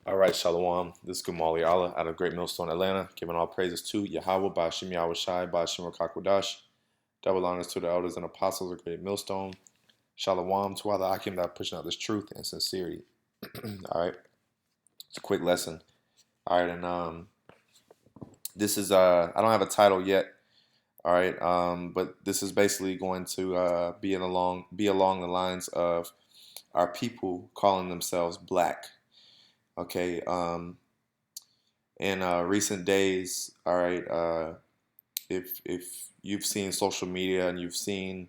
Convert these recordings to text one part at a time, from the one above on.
All right, Shalom. This is Gamali Allah out of Great Millstone, Atlanta, giving all praises to YAHAWAH, BAHASHAM, YAHAWASHI, BAHASHAM, Rakakwadash. Double honors to the elders and apostles of Great Millstone. Shalom to all the Akim that are pushing out this truth and sincerity. All right, it's a quick lesson. All right, and this is I don't have a title yet. All right, but this is basically going to be along the lines of our people calling themselves black. Okay, in recent days, all right, if you've seen social media and you've seen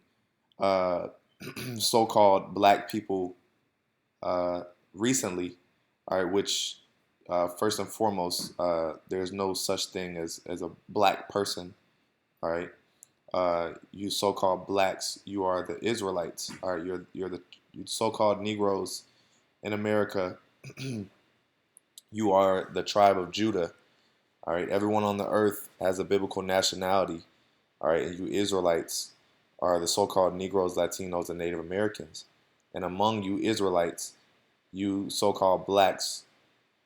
uh, so-called black people uh, recently, all right, which first and foremost, there's no such thing as a black person, all right. You so-called blacks, you are the Israelites, all right. You're the so-called Negroes in America. You are the tribe of Judah. All right, everyone on the earth has a biblical nationality. All right, and you Israelites are the so-called Negroes, Latinos, and Native Americans. And among you Israelites, you so-called blacks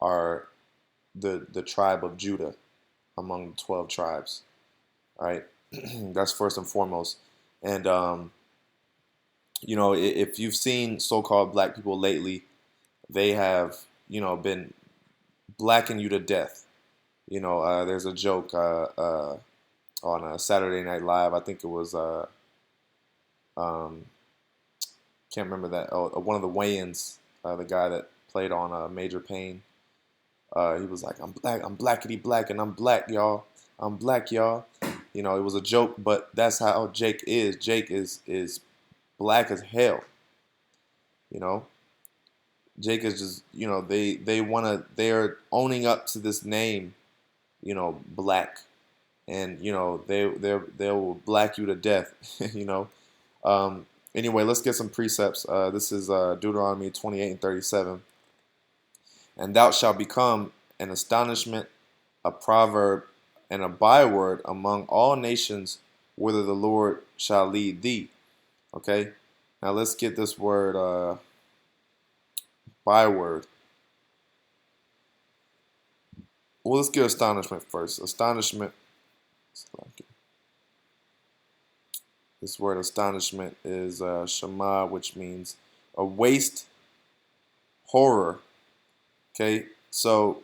are the tribe of Judah among the 12 tribes. All right, that's first and foremost. And if you've seen so-called black people lately, they have been blacking you to death. There's a joke on Saturday Night Live. I think it was um, can't remember that. Oh, one of the Wayans, the guy that played on Major Payne. He was like, I'm blackity black, and I'm black, y'all. I'm black, y'all." It was a joke, but that's how Jake is. Jake is black as hell. You know, Jake is just they're owning up to this name. Black, and they will black you to death. you know. Anyway, let's get some precepts. This is Deuteronomy 28:37. And thou shalt become an astonishment, a proverb, and a byword among all nations, whither the Lord shall lead thee. Okay. Now let's get this word byword. Well, let's get astonishment first. Astonishment. This word astonishment is shema, which means a waste, horror. Okay, so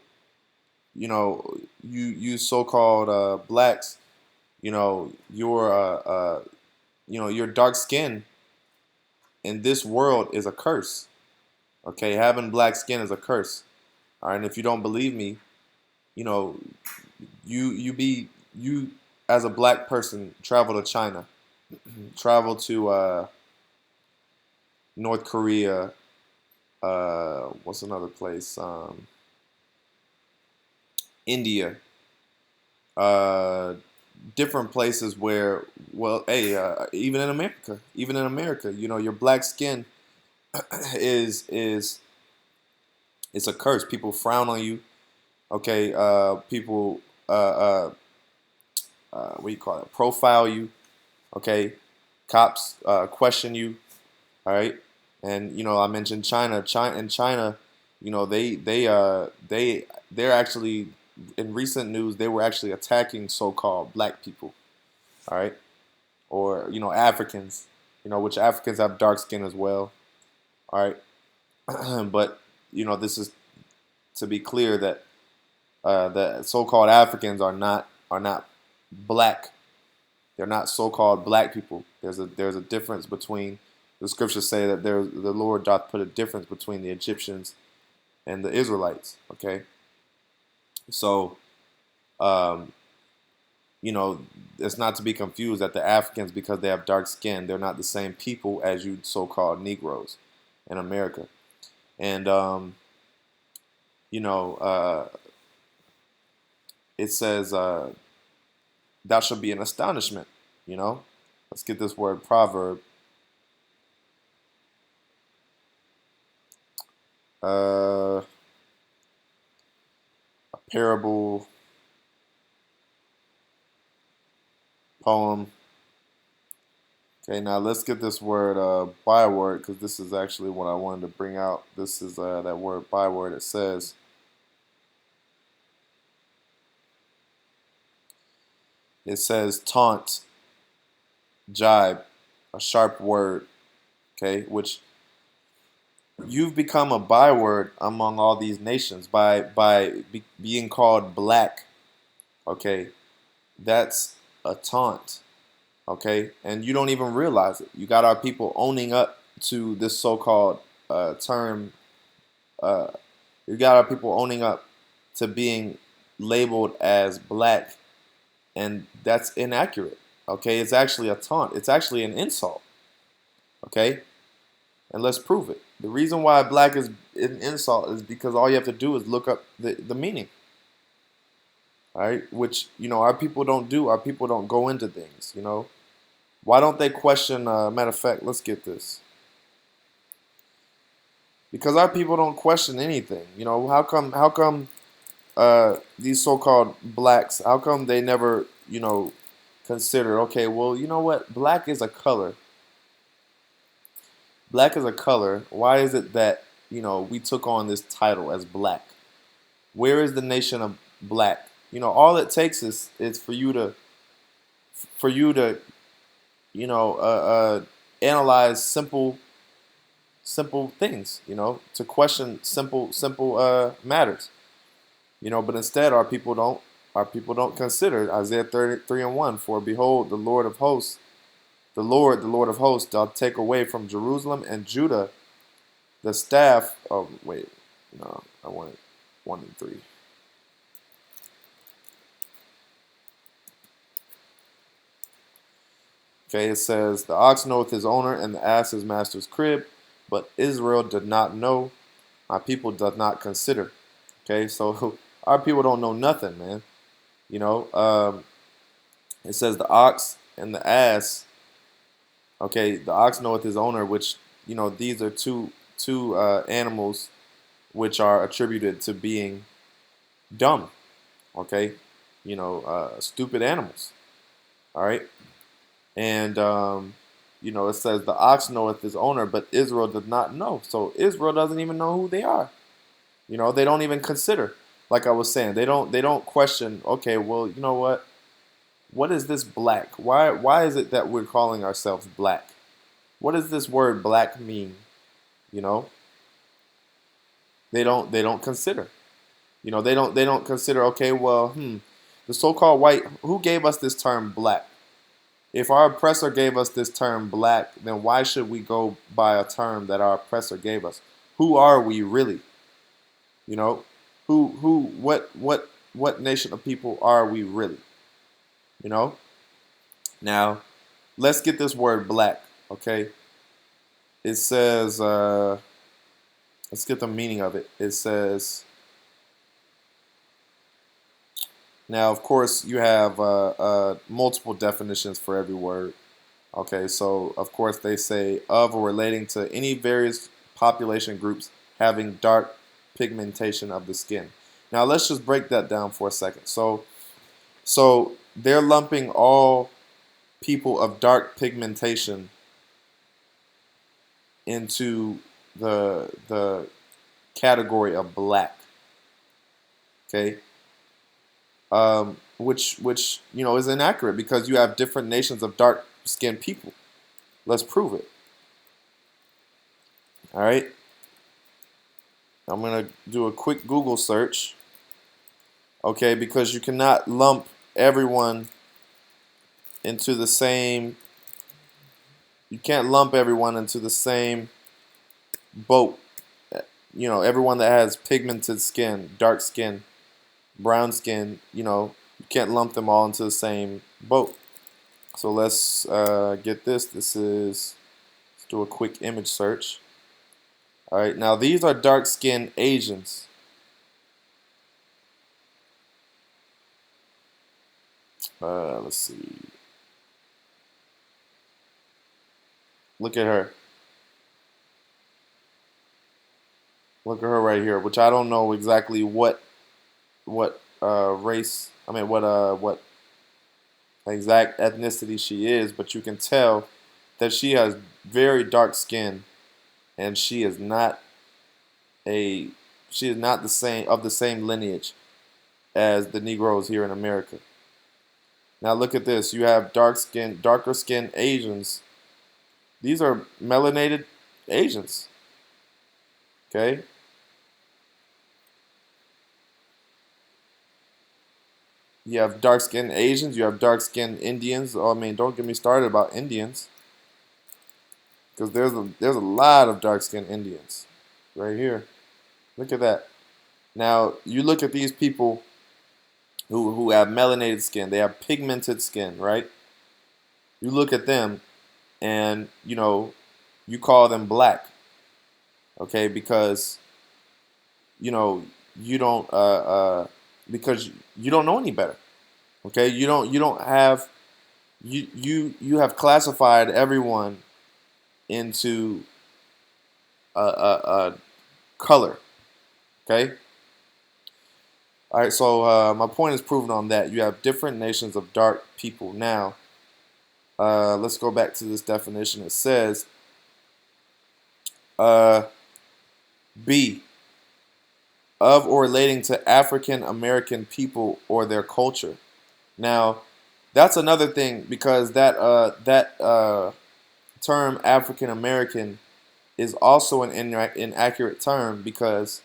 you so-called blacks, your dark skin in this world is a curse. Okay, having black skin is a curse. All right, and if you don't believe me, you know, you as a black person travel to China, travel to North Korea. What's another place? India. Uh, Different places where, well, hey, even in America, your black skin is it's a curse. People frown on you. Okay, people what do you call it? Profile you. Okay, cops question you. All right, and I mentioned China. China, they're actually, in recent news, they were actually attacking so-called black people. All right, or Africans. Which Africans have dark skin as well. All right, but this is to be clear that the so-called Africans are not black. They're not so-called black people. There's a difference between, the scriptures say that the Lord doth put a difference between the Egyptians and the Israelites. Okay, so um, it's not to be confused that the Africans, because they have dark skin, they're not the same people as you so-called Negroes in America. And you know, it says, "Thou shalt be an astonishment." Let's get this word proverb. A parable, poem. Okay, now let's get this word byword, because this is actually what I wanted to bring out. This is that word byword. It says, It says taunt, jibe, a sharp word, okay, which you've become a byword among all these nations by being called black, okay? That's a taunt, okay? And you don't even realize it. You got our people owning up to this so-called term. Uh, you got our people owning up to being labeled as black, and that's inaccurate, okay? It's actually a taunt. It's actually an insult, okay? And let's prove it. The reason why black is an insult is because all you have to do is look up the meaning. All right, which our people don't do. Our people don't go into things. Why don't they question? Matter of fact, let's get this. Because our people don't question anything. How come these so-called blacks? How come they never consider? Okay, well, you know what? Black is a color. Black is a color. Why is it that we took on this title as black? Where is the nation of black? All it takes is for you to analyze simple things. To question simple matters. But instead our people don't consider Isaiah 33:1. For behold, the Lord of hosts, doth take away from Jerusalem and Judah the staff. Oh wait, no, I wanted 1 and 3. Okay, it says, the ox knoweth his owner, and the ass his master's crib, but Israel did not know, my people doth not consider. Okay, so our people don't know nothing, man. It says the ox and the ass. Okay, the ox knoweth his owner, which these are two animals which are attributed to being dumb. Okay, stupid animals. All right. And, it says the ox knoweth his owner, but Israel does not know. So Israel doesn't even know who they are. They don't even consider. Like I was saying, they don't question, okay, well, you know what? What is this black? Why is it that we're calling ourselves black? What does this word black mean? You know? They don't consider. They don't consider, okay, well, the so-called white, who gave us this term black? If our oppressor gave us this term black, then why should we go by a term that our oppressor gave us? Who are we really? You know, what nation of people are we really? You know? Now, let's get this word black, okay? It says, let's get the meaning of it. It says, now, of course, you have multiple definitions for every word. Okay, so of course they say of or relating to any various population groups having dark pigmentation of the skin. Now let's just break that down for a second. So they're lumping all people of dark pigmentation into the category of black. Okay, which is inaccurate because you have different nations of dark skinned people. Let's prove it. All right. I'm going to do a quick Google search. Okay, because you cannot lump everyone into the same, you can't lump everyone into the same boat. Everyone that has pigmented skin, dark skin, brown skin, you can't lump them all into the same boat. So let's get this. Let's do a quick image search. All right, now these are dark-skinned Asians. Let's see. Look at her. Look at her right here, which I don't know exactly what race. I mean, what exact ethnicity she is, but you can tell that she has very dark skin, and she is not the same lineage as the Negroes here in America. Now look at this. You have darker skinned Asians. These are melanated Asians. Okay. You have dark skinned Asians. You have dark skinned Indians. Oh, I mean, don't get me started about Indians, because there's a lot of dark skinned Indians right here. Look at that. Now you look at these people who have melanated skin. They have pigmented skin, right? You look at them, and you call them black, okay? Because you know you don't because you don't know any better, okay? You don't have you have classified everyone into a color, okay? All right, so my point is proven on that. You have different nations of dark people. Now, let's go back to this definition. It says, uh, B, of or relating to African American people or their culture. Now, that's another thing, because that term African American is also an inaccurate term, because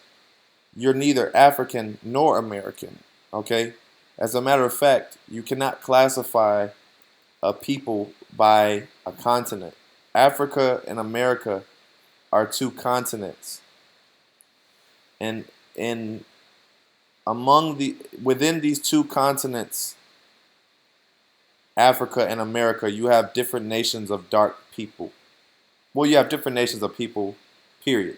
you're neither African nor American. Okay? As a matter of fact, you cannot classify a people by a continent. Africa and America are two continents. And in among the within these two continents, Africa and America, you have different nations of dark people. Well, you have different nations of people, period.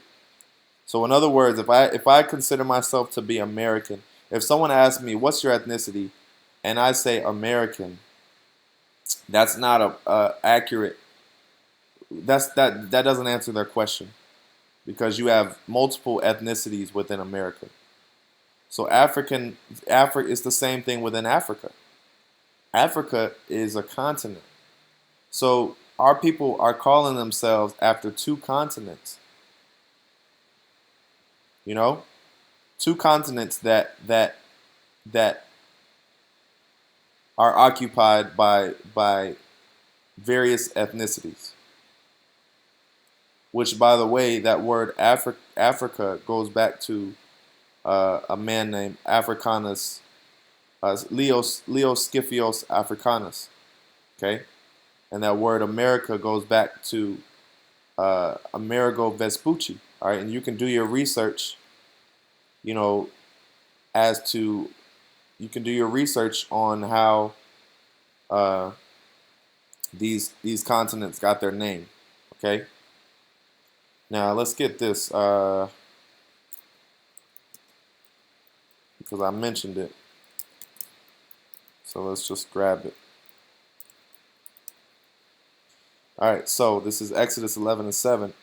So in other words, if I consider myself to be American, if someone asks me, "What's your ethnicity?" and I say American, that's not a accurate. That doesn't answer their question, because you have multiple ethnicities within America. So Africa is the same thing within Africa. Africa is a continent. So our people are calling themselves after two continents. You know, two continents that are occupied by various ethnicities. Which, by the way, that word Africa goes back to a man named Africanus, Leos Sciphios Africanus. Okay, and that word America goes back to Amerigo Vespucci. All right, and you can do your research, as to you can do your research on how these continents got their name. Okay, now let's get this because I mentioned it. So let's just grab it. All right, so this is Exodus 11:7.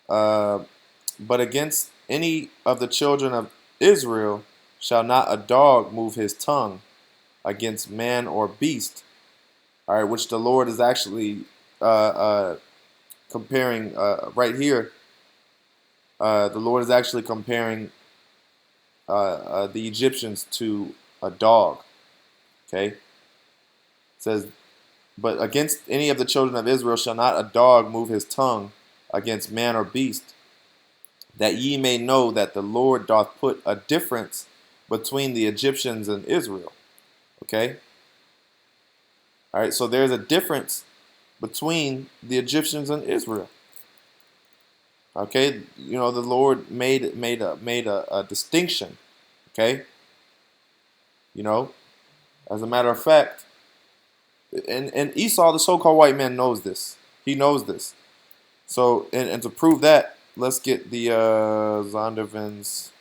But against any of the children of Israel shall not a dog move his tongue against man or beast. All right, which the Lord is actually comparing right here. The Lord is actually comparing the Egyptians to a dog. Okay, it says, but against any of the children of Israel shall not a dog move his tongue against man or beast, that ye may know that the Lord doth put a difference between the Egyptians and Israel. Okay? All right, so there's a difference between the Egyptians and Israel. Okay? The Lord made a distinction. Okay? As a matter of fact, and Esau, the so-called white man, knows this. He knows this. So, and to prove that, let's get the Zondervan's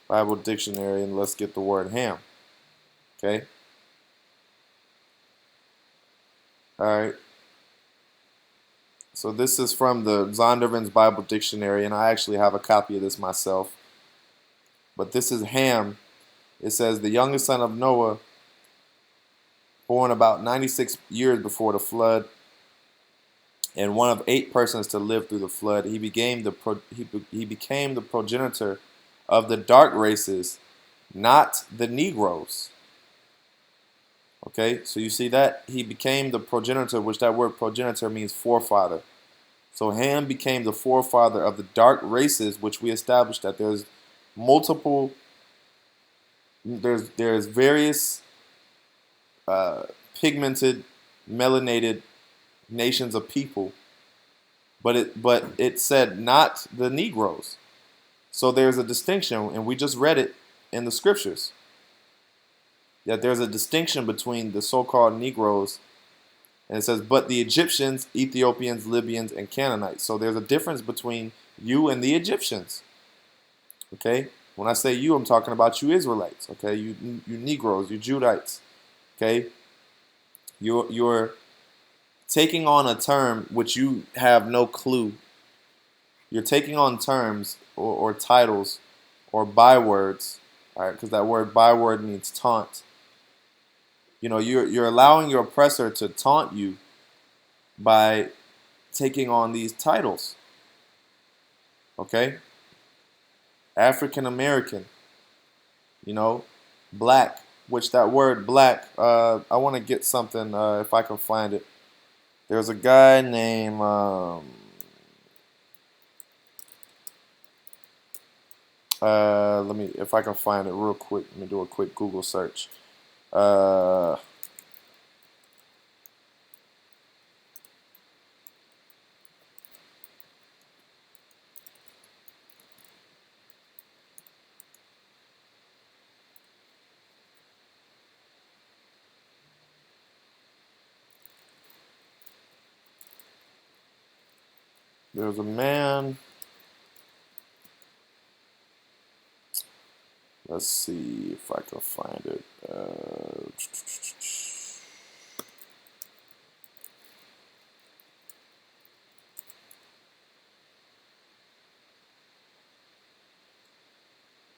Bible Dictionary, and let's get the word ham. Okay? Alright. So this is from the Zondervan's Bible Dictionary, and I actually have a copy of this myself. But this is Ham. It says, the youngest son of Noah, born about 96 years before the flood, and one of 8 persons to live through the flood. He became the progenitor of the dark races, not the Negroes. Okay, so you see that? He became the progenitor, which that word progenitor means forefather. So Ham became the forefather of the dark races, which we established that there's multiple, there's various pigmented, melanated nations of people, but it said not the Negroes. So there's a distinction, and we just read it in the scriptures, that there's a distinction between the so-called Negroes, and it says, but the Egyptians, Ethiopians, Libyans, and Canaanites. So there's a difference between you and the Egyptians. Okay? When I say you, I'm talking about you Israelites. Okay? You Negroes, you Judites. Okay? You're taking on a term which you have no clue. You're taking on terms or titles or bywords, all right? Because that word byword means taunt. You know, you're allowing your oppressor to taunt you by taking on these titles. Okay? African American, you know, black, which that word black, I want to get something if I can find it. There's a guy named let me, if I can find it real quick. Let me do a quick Google search. Uh, there's a man. Let's see if I can find it.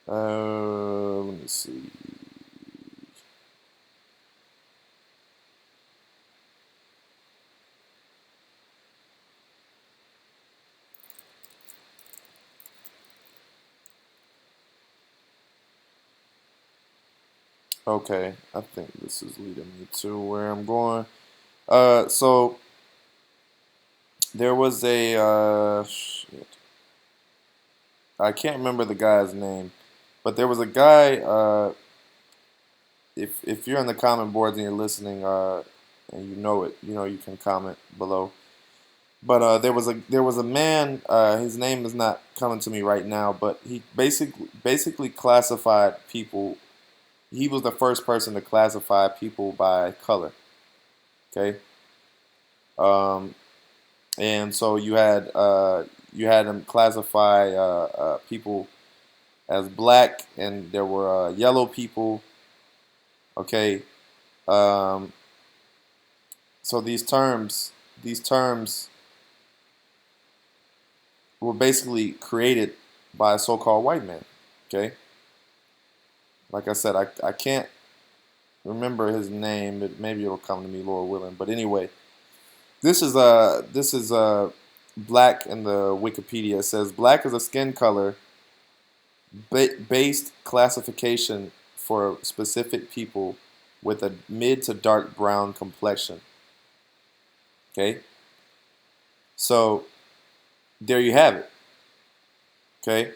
Let me see. Okay, I think this is leading me to where I'm going. So there was a shit. I can't remember the guy's name, but there was a guy. If you're in the comment boards and you're listening, and you know it, you know you can comment below. But there was a man. His name is not coming to me right now, but he basically classified people. He was the first person to classify people by color. Okay, and so you had him classify people as black, and there were yellow people. Okay, um, so these terms were basically created by a so-called white man. Okay, like I said, I can't remember his name, but maybe it'll come to me, Lord willing. But anyway, this is black in the Wikipedia. It says black is a skin color based classification for specific people with a mid to dark brown complexion. Okay, so there you have it. Okay,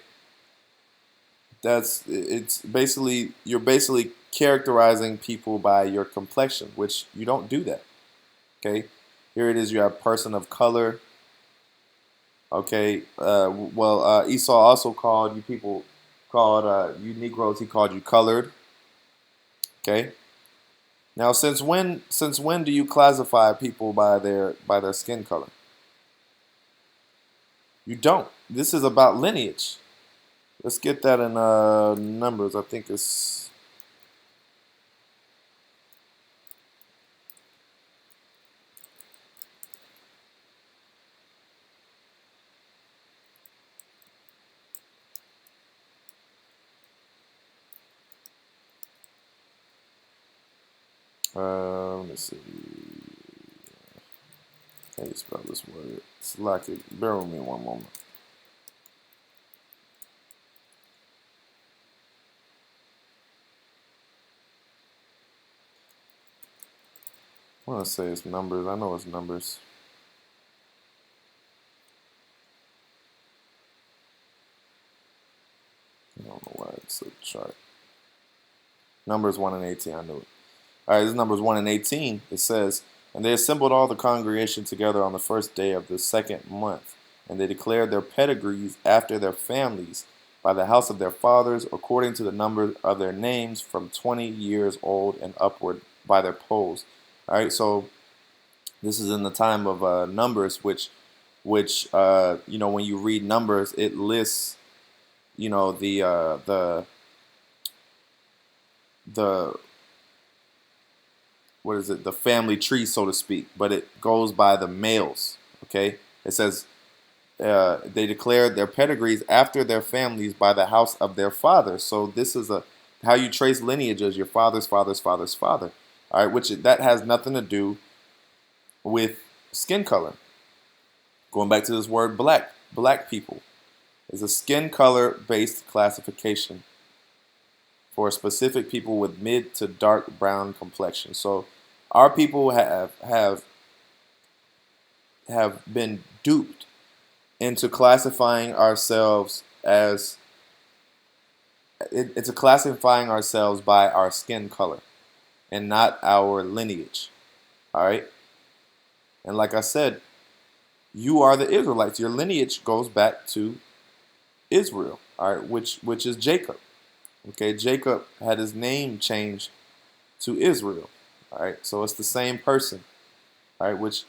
it's basically you're basically characterizing people by your complexion, which you don't do that. Okay, here it is. You have person of color. Okay, Esau also called you people called you Negroes. He called you colored. Okay. Now, since when do you classify people by their skin color? You don't. This is about lineage. Let's get that in numbers. I think it's let me see. How you spell this word? Select it. Bear with me one moment. I want to say it's numbers. I know it's numbers. I don't know why it's a chart. Numbers 1 and 18, I knew it. All right, this is Numbers 1 and 18. It says, "And they assembled all the congregation together on the first day of the second month, and they declared their pedigrees after their families by the house of their fathers, according to the number of their names, from 20 years old and upward by their polls." All right, so this is in the time of Numbers, which when you read Numbers, it lists, the what is it, the family tree, so to speak, but it goes by the males. Okay, it says they declared their pedigrees after their families by the house of their fathers. So this is how you trace lineages: your father's father's father. All right, that has nothing to do with skin color. Going back to this word black people is a skin color based classification for specific people with mid to dark brown complexion. So our people have been duped into classifying ourselves as it's a classifying ourselves by our skin color and not our lineage. All right, and like I said, you are the Israelites. Your lineage goes back to Israel. All right, which is Jacob. Okay, Jacob had his name changed to Israel. All right, so it's the same person. All right, which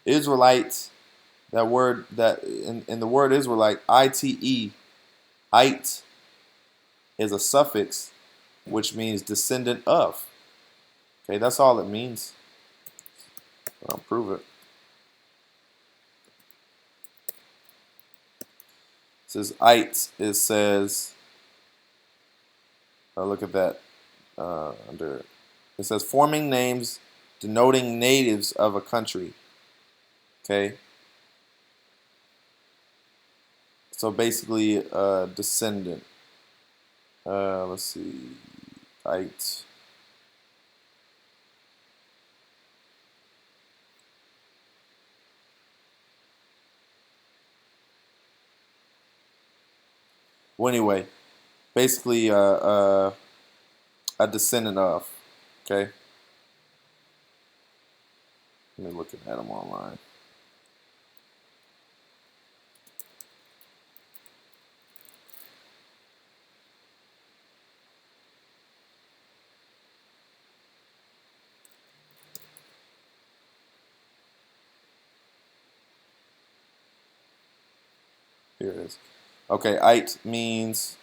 Israelites, that word, that in the word Israelite, ite, it is a suffix which means descendant of. Okay, that's all it means. I'll prove it. It says it. It says, look at that under. It says forming names denoting natives of a country. Okay. So basically, descendant. Let's see. It. Well, anyway, basically, a descendant of. Okay. Let me look at them online. Here it is. Okay, it means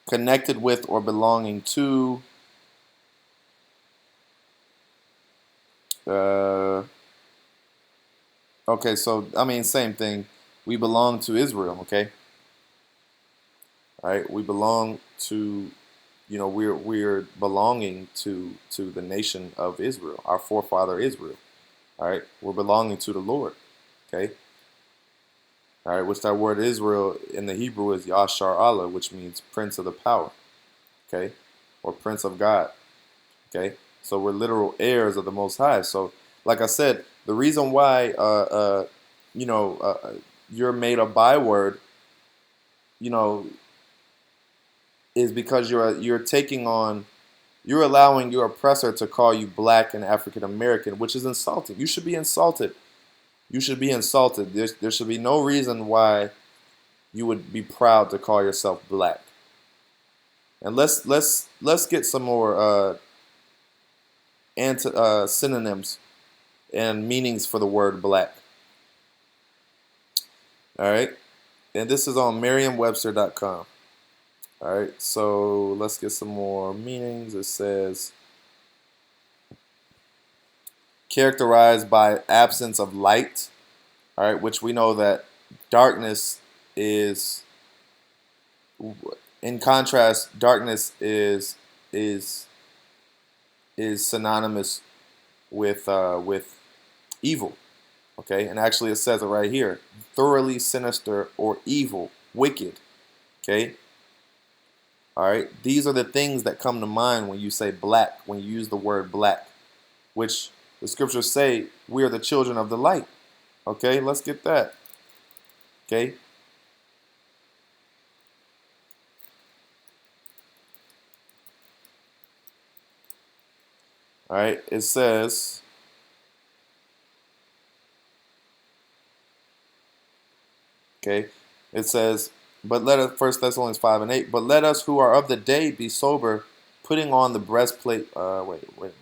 connected with or belonging to. Okay, so I mean, same thing. We belong to Israel. Okay, all right. We belong to, we're belonging to the nation of Israel, our forefather Israel. All right, we're belonging to the Lord. Okay. All right, which that word Israel in the Hebrew is Yashar Allah, which means Prince of the Power, okay, or Prince of God, okay. So we're literal heirs of the Most High. So, like I said, the reason why, you're made a byword, you know, is because you're allowing your oppressor to call you black and African American, which is insulting. You should be insulted. You should be insulted. There should be no reason why you would be proud to call yourself black. And let's get some more synonyms and meanings for the word black. All right, and this is on Merriam-Webster.com. All right, so let's get some more meanings. It says characterized by absence of light. All right, which we know that darkness is. In contrast, darkness is synonymous with evil. Okay, and actually it says it right here: thoroughly sinister or evil, wicked. Okay, All right, these are the things that come to mind when you say black, when you use the word black, which the scriptures say we are the children of the light. Okay, let's get that. Okay. All right, it says, okay, it says, but let us, 1 Thessalonians 5:8, but let us who are of the day be sober, putting on the breastplate. Wait.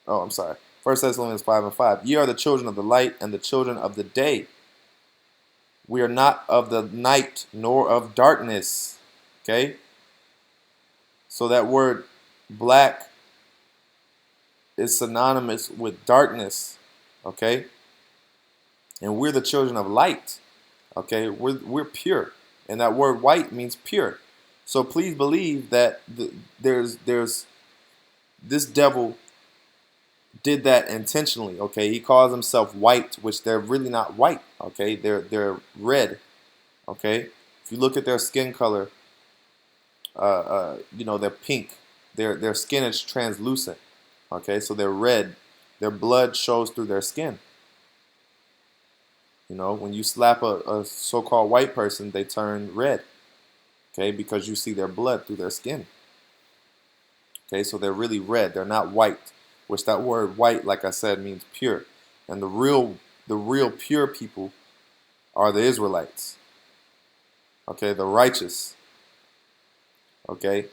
Oh, I'm sorry. 1 Thessalonians 5:5. Ye are the children of the light and the children of the day. We are not of the night nor of darkness. Okay? So that word black is synonymous with darkness. Okay? And we're the children of light. Okay? We're pure. And that word white means pure. So please believe that there's this devil did that intentionally. Okay? He calls himself white, which they're really not white. Okay? They're red. Okay? If you look at their skin color, they're pink. Their skin is translucent. Okay, so they're red. Their blood shows through their skin. You know, when you slap a so-called white person, they turn red. Okay, because you see their blood through their skin. Okay, so they're really red. They're not white, which that word white, like I said, means pure. And the real pure people are the Israelites. Okay, the righteous. Okay,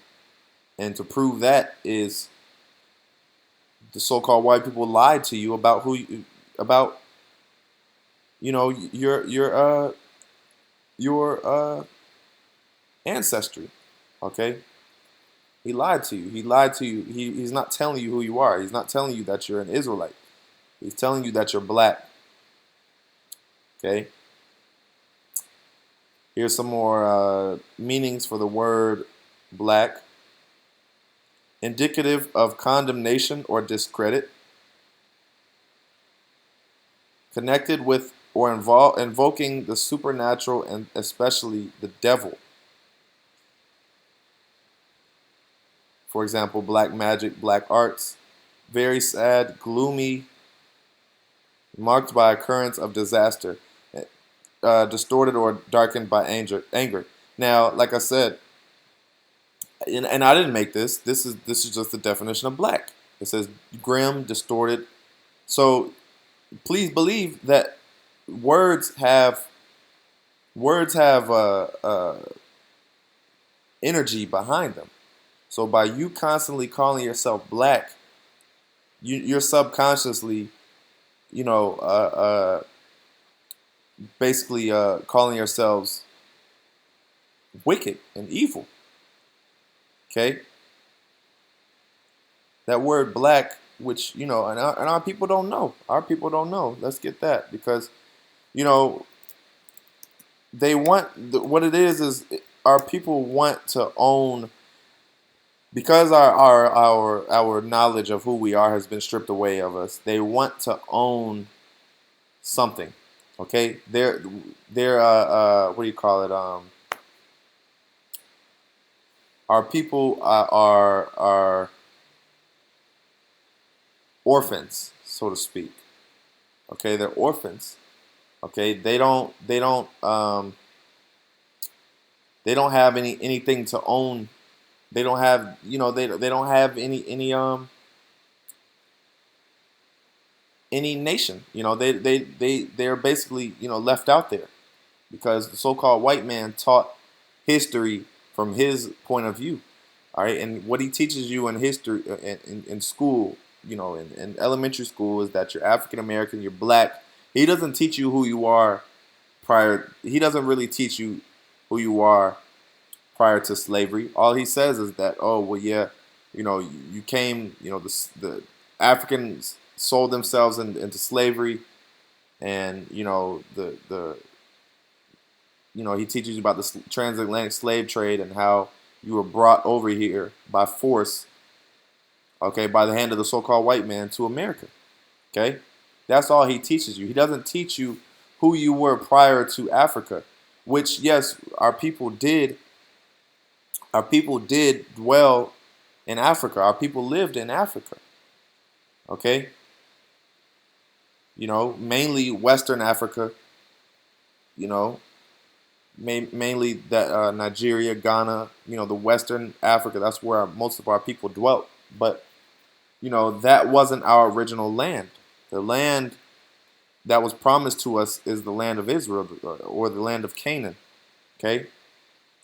and to prove that is the so-called white people lied to you about your ancestry. Okay, he lied to you. He lied to you. He's not telling you who you are. He's not telling you that you're an Israelite. He's telling you that you're black. Okay. Here's some more meanings for the word black. Indicative of condemnation or discredit. Connected with or invoking the supernatural and especially the devil. For example, black magic, black arts. Very sad, gloomy, marked by occurrence of disaster, distorted or darkened by anger. Now, like I said, and I didn't make this. This is just the definition of black. It says grim, distorted. So please believe that words have energy behind them. So by you constantly calling yourself black, you're subconsciously, basically calling yourselves wicked and evil. Okay? That word black, which, and our people don't know. Our people don't know. Let's get that because, they want, what it is our people want to own, because our knowledge of who we are has been stripped away of us. They want to own something. Okay? They're what do you call it? Our people are orphans, so to speak. Okay, they're orphans. Okay, they don't have anything to own. They don't have they don't have any nation. They're basically left out there because the so-called white man taught history from his point of view. All right, and what he teaches you in history in school, in elementary school, is that you're African American, you're black. He doesn't teach you who you are prior. He doesn't really teach you who you are prior to slavery. All he says is that, oh well, yeah, you came, the Africans sold themselves into slavery, and he teaches you about the transatlantic slave trade and how you were brought over here by force, okay, by the hand of the so-called white man to America. Okay, that's all he teaches you. He doesn't teach you who you were prior to Africa, which, yes, our people did Our people did dwell in Africa. Our people lived in Africa. Okay, mainly Western Africa. You know, mainly that Nigeria, Ghana. The Western Africa. That's where most of our people dwelt. But that wasn't our original land. The land that was promised to us is the land of Israel, or the land of Canaan. Okay,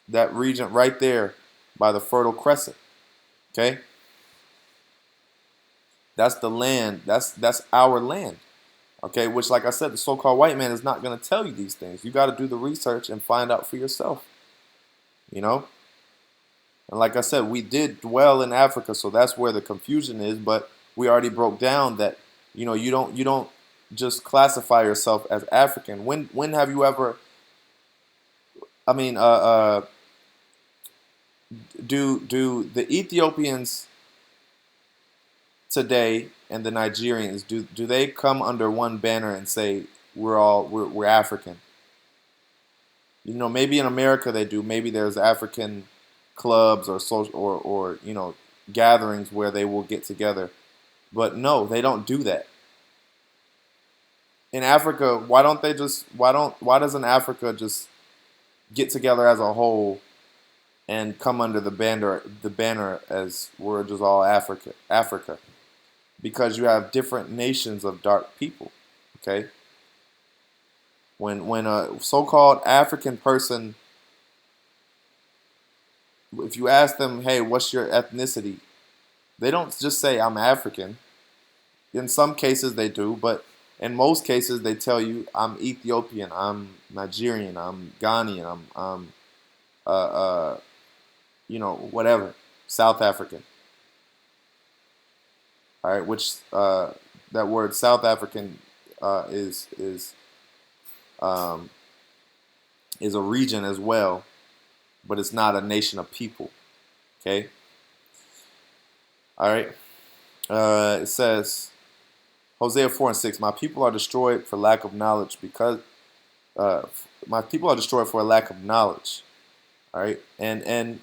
that region right there by the Fertile Crescent. Okay, that's the land. That's our land. Okay, which, like I said, the so-called white man is not going to tell you these things. You got to do the research and find out for yourself. You know, and like I said, we did dwell in Africa, so that's where the confusion is. But we already broke down that you don't just classify yourself as African. When have you ever? I mean, do the Ethiopians today and the Nigerians, do they come under one banner and say we're African? Maybe in America they do. Maybe there's African clubs or social or gatherings where they will get together. But no, they don't do that. In Africa, why doesn't Africa just get together as a whole and come under the banner as we're just all Africa? Because you have different nations of dark people. Okay? When a so-called African person, if you ask them, hey, what's your ethnicity? They don't just say I'm African. In some cases they do, but in most cases they tell you I'm Ethiopian, I'm Nigerian, I'm Ghanaian, I'm whatever, South African. All right, which that word South African um, is a region as well, but it's not a nation of people. Okay. All right. It says, Hosea 4:6, my people are destroyed for lack of knowledge uh, my people are destroyed for a lack of knowledge. All right. And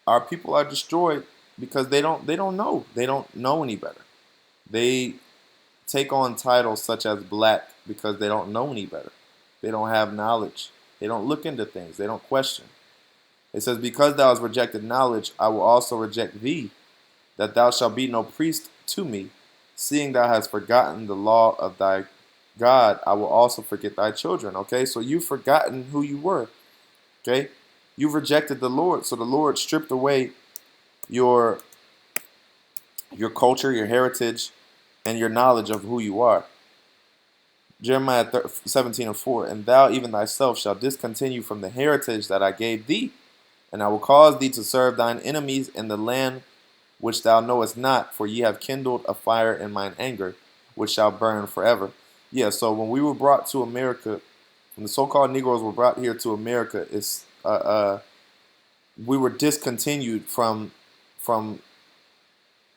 our people are destroyed because they don't know any better. They take on titles such as black because they don't know any better. They don't have knowledge. They don't look into things. They don't question. It says, because thou hast rejected knowledge, I will also reject thee, that thou shalt be no priest to me. Seeing thou hast forgotten the law of thy God, I will also forget thy children. Okay, so you've forgotten who you were. Okay, you've rejected the Lord. So the Lord stripped away your culture, your heritage, and your knowledge of who you are. Jeremiah 17:4, and thou even thyself shalt discontinue from the heritage that I gave thee, and I will cause thee to serve thine enemies in the land which thou knowest not, for ye have kindled a fire in mine anger, which shall burn forever. Yeah, so when we were brought to America, when the so-called Negroes were brought here to America, we were discontinued from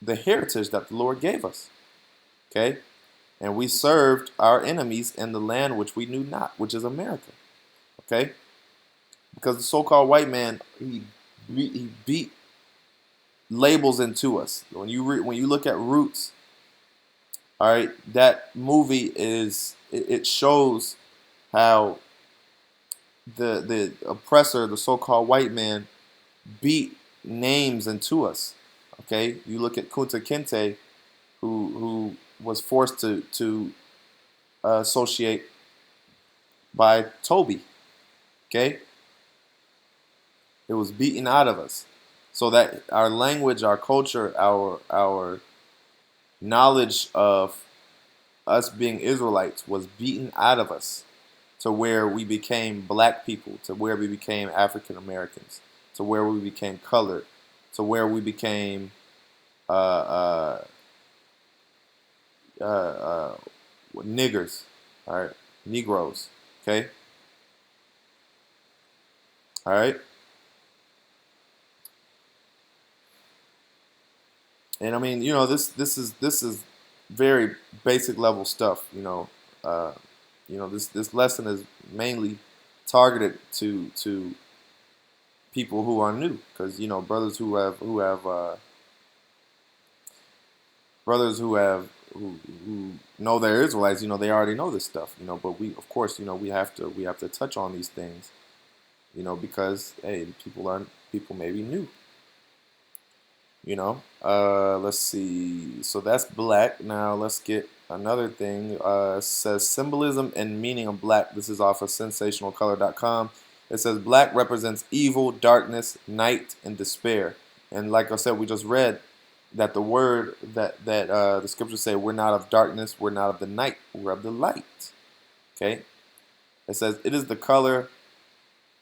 the heritage that the Lord gave us. Okay? And we served our enemies in the land which we knew not, which is America. Okay? Because the so-called white man, he beat labels into us. When you look at Roots, all right, that movie it shows how the oppressor, the so-called white man, beat names into us. Okay, you look at Kunta Kinte, who was forced to associate by Toby. Okay, it was beaten out of us, so that our language, our culture, our knowledge of us being Israelites was beaten out of us, to where we became black people, to where we became African Americans, to where we became colored, to where we became uh, uh, uh, niggers, all right, Negroes, okay, all right, and I mean, this is very basic level stuff, this lesson is mainly targeted to people who are new, because brothers who know they're Israelites, they already know this stuff, but we, of course, we have to touch on these things, because hey, people may be new. Let's see. So that's black. Now let's get another thing. It says symbolism and meaning of black. This is off of sensationalcolor.com. It says black represents evil, darkness, night, and despair. And like I said, we just read that the word that the scriptures say, we're not of darkness, we're not of the night, we're of the light. Okay. It says it is the color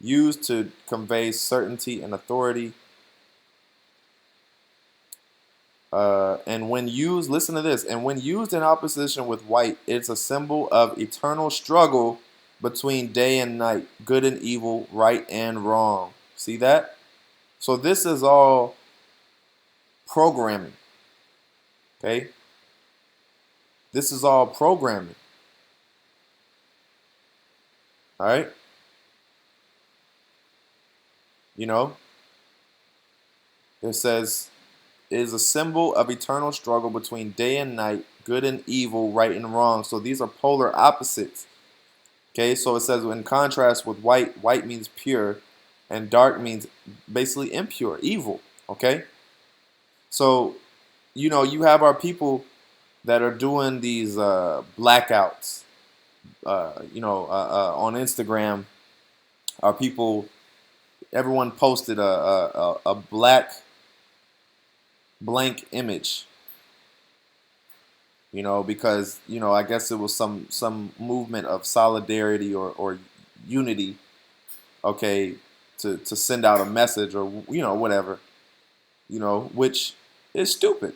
used to convey certainty and authority. And when used, listen to this, and when used in opposition with white, it's a symbol of eternal struggle between day and night, good and evil, right and wrong. See that? So this is all programming. Okay? This is all programming. All right? It says it is a symbol of eternal struggle between day and night, good and evil, right and wrong. So these are polar opposites. Okay, so it says in contrast with white, white means pure, and dark means basically impure, evil. Okay, so you have our people that are doing these blackouts. On Instagram, our people, everyone posted a black blank image. Because I guess it was some movement of solidarity or unity, okay, to send out a message or whatever, which is stupid.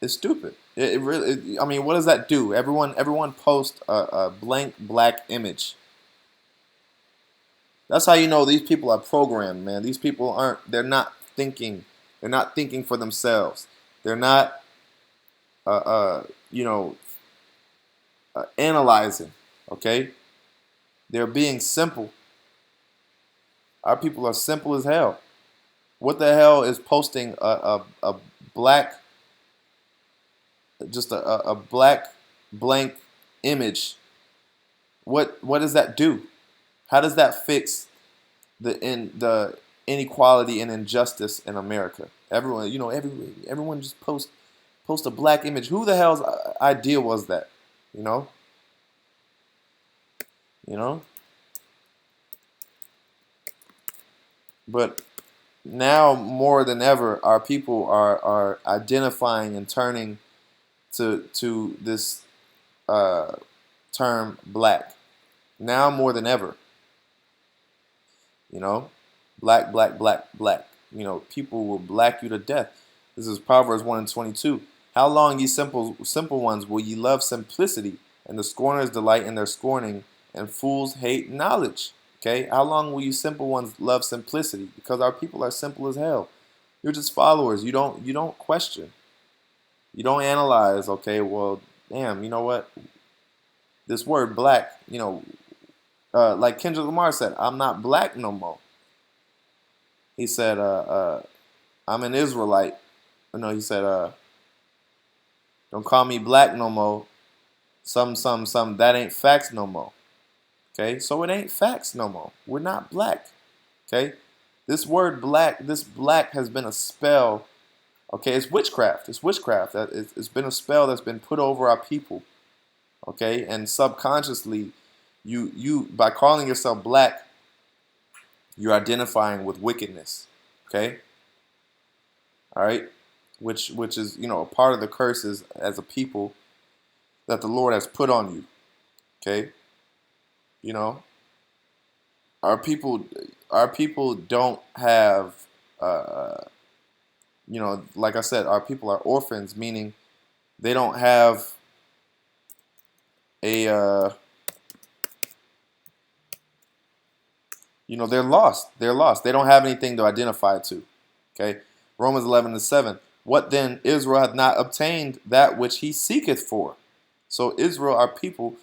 It's stupid. It really. I mean, what does that do? Everyone post a blank black image. That's how you know these people are programmed, man. These people aren't. They're not thinking. They're not thinking for themselves. They're not. Uh, uh, you know, analyzing. Okay, they're being simple. Our people are simple as hell. What the hell is posting a black, just a black blank image? What does that do? How does that fix the inequality and injustice in America? Everyone just post a black image. Who the hell's idea was that? You know, you know. But now more than ever, our people are identifying and turning to this uh, term black. Now more than ever, you know, black, black, black, black. People will black you to death. This is Proverbs 1:22. How long, ye simple ones, will ye love simplicity, and the scorners delight in their scorning, and fools hate knowledge? Okay, how long will you simple ones love simplicity? Because our people are simple as hell. You're just followers. You don't question. You don't analyze. Okay, well, damn. You know what? This word black. Like Kendrick Lamar said, I'm not black no more. He said, I'm an Israelite. No, he said, don't call me black no more. Some, that ain't facts no more. Okay, so it ain't facts no more. We're not black. Okay, this word black, this black has been a spell. Okay, it's witchcraft. It's witchcraft. It's been a spell that's been put over our people. Okay, and subconsciously, you by calling yourself black, you're identifying with wickedness. Okay, all right, which is a part of the curses as a people that the Lord has put on you. Okay, you know our people don't have like I said, our people are orphans, meaning they don't have a they're lost. They're lost. They don't have anything to identify to. Okay, Romans 11:7. What then? Israel hath not obtained that which he seeketh for. So Israel, our people,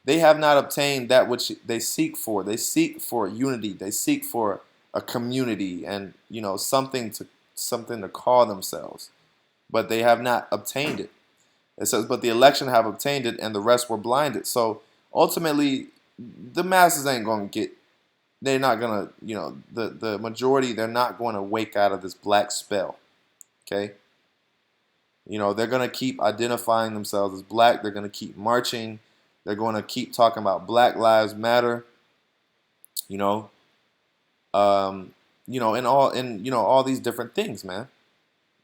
they have not obtained that which they seek for. They seek for unity. They seek for a community and something to call themselves, but they have not obtained it. It says, but the election have obtained it, and the rest were blinded. So ultimately, the masses ain't gonna get. They're not gonna, the majority. They're not going to wake out of this black spell. Okay. They're going to keep identifying themselves as black. They're going to keep marching. They're going to keep talking about Black Lives Matter. You know, all these different things, man.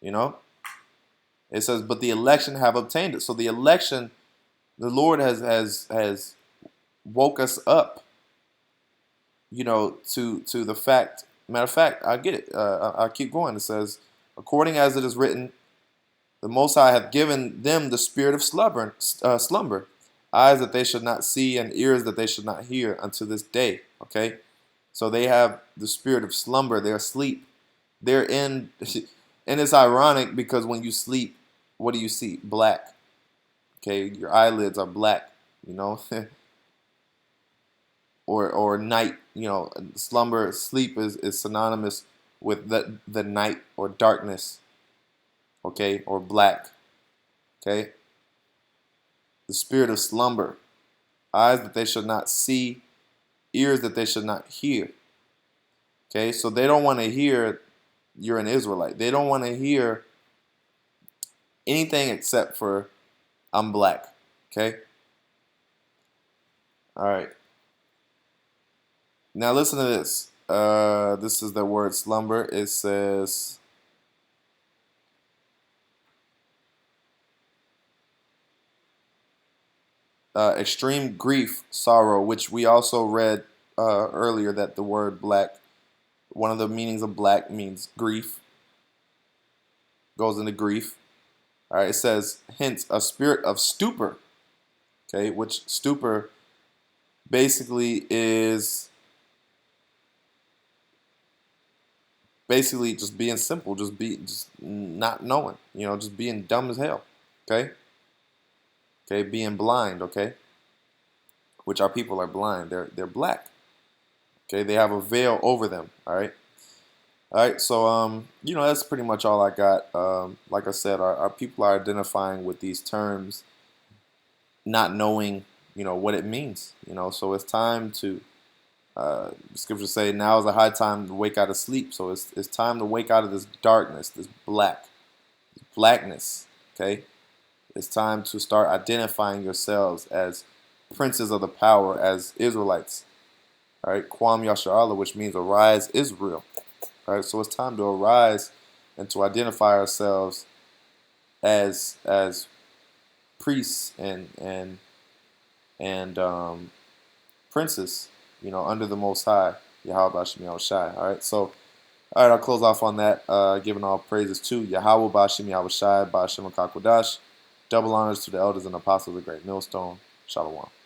It says, but the election have obtained it. So the election, the Lord has woke us up. To the fact. Matter of fact, I get it. I keep going. It says, according as it is written, the Most High hath given them the spirit of slumber, eyes that they should not see, and ears that they should not hear unto this day. Okay, so they have the spirit of slumber. They're asleep. They're in, and it's ironic because when you sleep, what do you see? Black. Okay, your eyelids are black. Or night. Slumber, sleep is synonymous with the night or darkness. Okay, or black. Okay, the spirit of slumber, eyes that they should not see, ears that they should not hear. Okay, so they don't want to hear you're an Israelite. They don't want to hear anything except for I'm black. Okay, all right. Now listen to this. This is the word slumber. It says, extreme grief, sorrow, which we also read earlier that the word black, one of the meanings of black means grief, goes into grief. All right, it says, hence a spirit of stupor, okay, which stupor basically is just being simple, just not knowing, just being dumb as hell, okay? Okay, being blind, okay? Which our people are blind. They're black. Okay, they have a veil over them, all right? All right, so that's pretty much all I got. Like I said, our people are identifying with these terms, not knowing, what it means. So it's time to. The scriptures say now is a high time to wake out of sleep. So it's time to wake out of this darkness, this blackness. Okay, it's time to start identifying yourselves as princes of the power, as Israelites. All right, Kwam Yasharallah, which means arise, Israel. All right, so it's time to arise and to identify ourselves as priests and princes, under the Most High, YAHAWASHI. All right, so all right, I'll close off on that, giving all praises to YAHAWAH, BAHASHAM, YAHAWASHI, BAHASHAM, Double honors to the elders and apostles of the great millstone. Shalom.